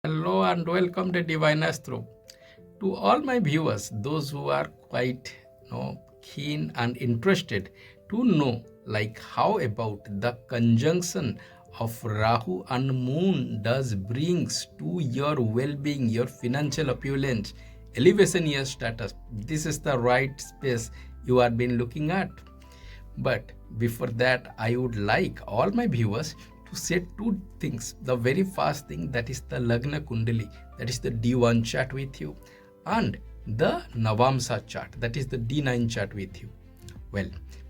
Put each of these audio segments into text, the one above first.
Hello and welcome to Divine Astro. To all my viewers, those who are quite keen and interested to know like how about the conjunction of Rahu and Moon does brings to your well-being, your financial opulence, elevation, your status. This is the right space you have been looking at. But before that, I would like all my viewers to say two things. The very first thing, that is the Lagna Kundali, that is the D1 chart with you, and the Navamsa chart, that is the D9 chart with you. Well,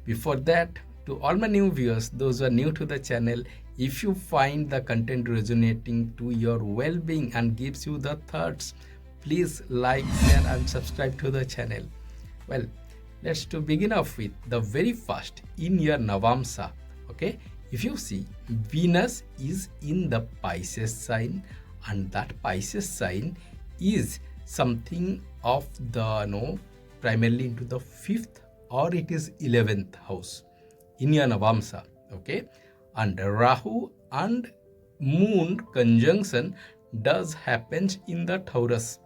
before that, to all my new viewers, those who are new to the channel, if you find the content resonating to your well-being and gives you the thoughts, please like, share and subscribe to the channel. Well, let's to begin off with the very first in your Navamsa. Okay, if you see, Venus is in the Pisces sign, and that Pisces sign is something of the primarily into the 5th or it is 11th house in your Navamsa. Okay, and Rahu and Moon conjunction does happen in the Taurus.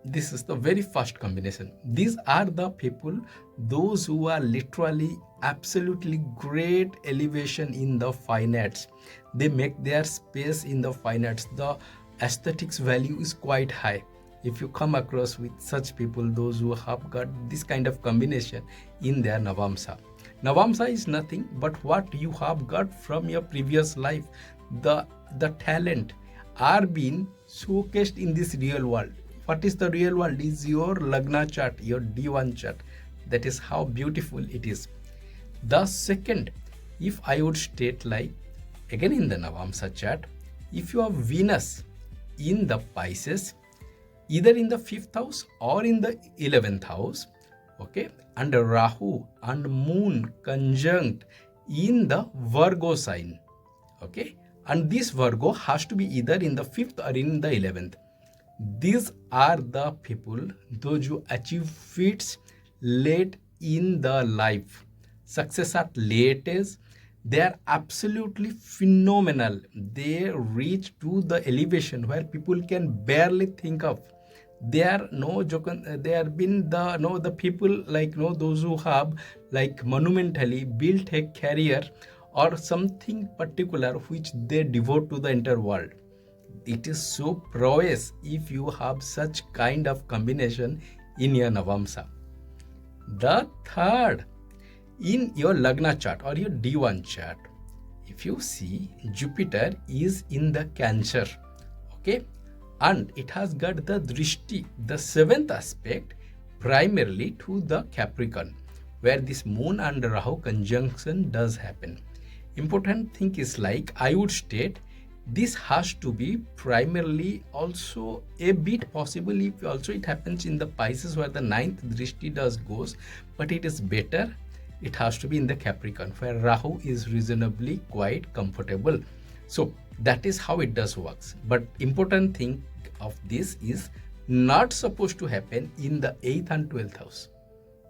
This is the very first combination. These are the people, those who are literally absolutely great elevation in the fine arts. They make their space in the fine arts. The aesthetics value is quite high. If you come across with such people, those who have got this kind of combination in their Navamsa. Navamsa is nothing but what you have got from your previous life. The talent are being showcased in this real world. What is the real world is your Lagna chart, your D1 chart. That is how beautiful it is. The second, if I would state like, again in the Navamsa chart, if you have Venus in the Pisces, either in the 5th house or in the 11th house, okay, and Rahu and Moon conjunct in the Virgo sign, okay, and this Virgo has to be either in the 5th or in the 11th. These are the people, those who achieve feats late in the life, success at late age. They are absolutely phenomenal. They reach to the elevation where people can barely think of. They are no joke. They are been the people like those who have like monumentally built a career or something particular which they devote to the entire world. It is so prowess if you have such kind of combination in your Navamsa. The third, in your Lagna chart or your D1 chart, if you see, Jupiter is in the Cancer, okay, and it has got the Drishti, the 7th aspect, primarily to the Capricorn, where this Moon and Rahu conjunction does happen. Important thing is like I would state, this has to be primarily also a bit possible if also it happens in the Pisces where the 9th Drishti does goes, but it is better it has to be in the Capricorn where Rahu is reasonably quite comfortable. So that is how it does works. But important thing of this is not supposed to happen in the 8th and 12th house.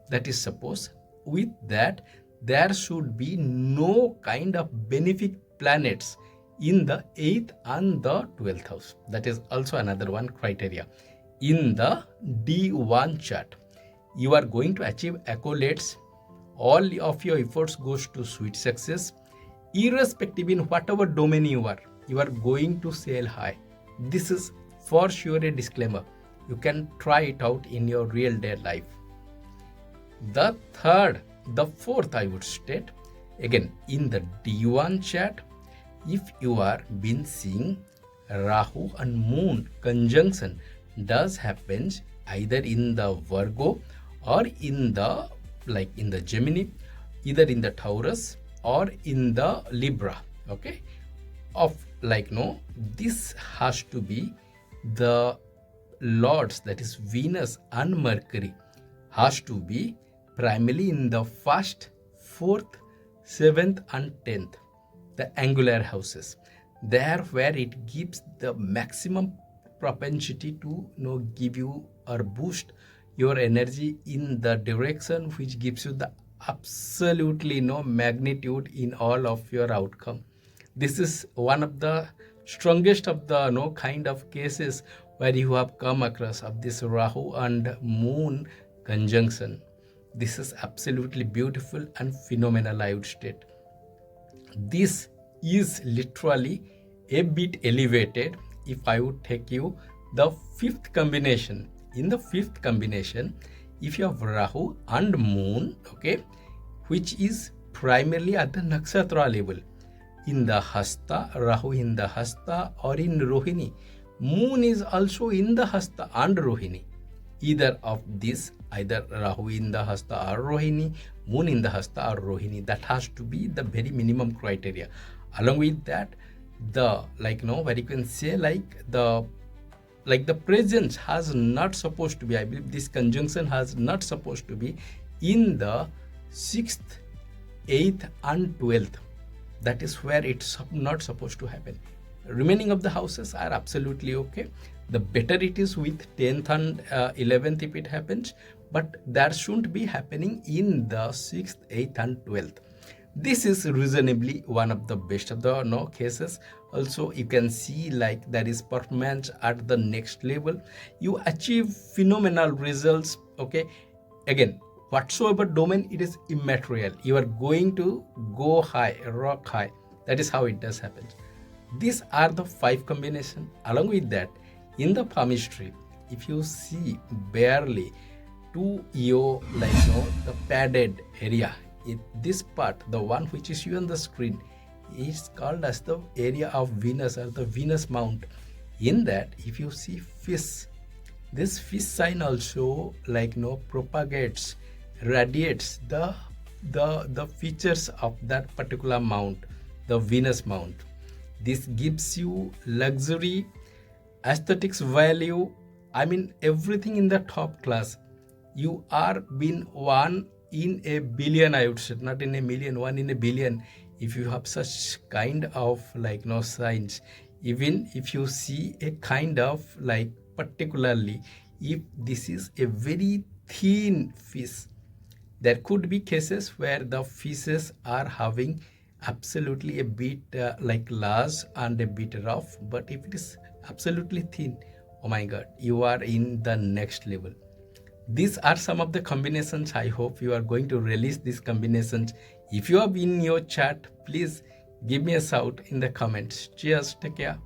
That is suppose with that there should be no kind of benefic planets in the 8th and the 12th house. That is also another one criteria. In the D1 chart, you are going to achieve accolades. All of your efforts goes to sweet success. Irrespective in whatever domain you are going to sail high. This is for sure a disclaimer. You can try it out in your real day life. The fourth I would state, again in the D1 chart, if you are been seeing Rahu and Moon conjunction does happen either in the Virgo or in the Gemini, either in the Taurus or in the Libra, okay, of this has to be the lords, that is Venus and Mercury, has to be primarily in the 1st, 4th, 7th and 10th, the angular houses. There where it gives the maximum propensity to give you or boost your energy in the direction which gives you the absolutely no magnitude in all of your outcome. This is one of the strongest of the kind of cases where you have come across of this Rahu and Moon conjunction. This is absolutely beautiful and phenomenal, I would state. This is literally a bit elevated if I would take you the fifth combination. In the fifth combination, if you have Rahu and Moon, okay, which is primarily at the nakshatra level, in the Hasta, Rahu in the Hasta or in Rohini, Moon is also in the Hasta and Rohini. Either of this, either Rahu in the Hasta or Rohini, Moon in the Hasta or Rohini, that has to be the very minimum criteria. Along with that, the where you can say the presence has not supposed to be, I believe this conjunction has not supposed to be in the 6th, 8th and 12th. That is where it's not supposed to happen. Remaining of the houses are absolutely okay. The better it is with 10th and 11th if it happens, but that shouldn't be happening in the 6th, 8th and 12th. This is reasonably one of the best of the cases. Also, you can see there is performance at the next level. You achieve phenomenal results. Okay, again, whatsoever domain, it is immaterial. You are going to go high, rock high. That is how it does happen. These are the 5 combinations. Along with that, in the palmistry, if you see barely to your the padded area, this part, the one which is you on the screen, is called as the area of Venus or the Venus mount. In that, if you see fish, this fish sign also propagates, radiates the features of that particular mount, the Venus mount. This gives you luxury, aesthetics value, I mean everything in the top class. You are being one in a billion, I would say, not in a million, one in a billion, if you have such kind of signs. Even if you see a kind of particularly if this is a very thin fish, there could be cases where the fishes are having absolutely a bit large and a bit rough, but if it is absolutely thin, oh my god, you are in the next level. These are some of the combinations. I hope you are going to release these combinations. If you have in your chart, please give me a shout in the comments. Cheers, take care.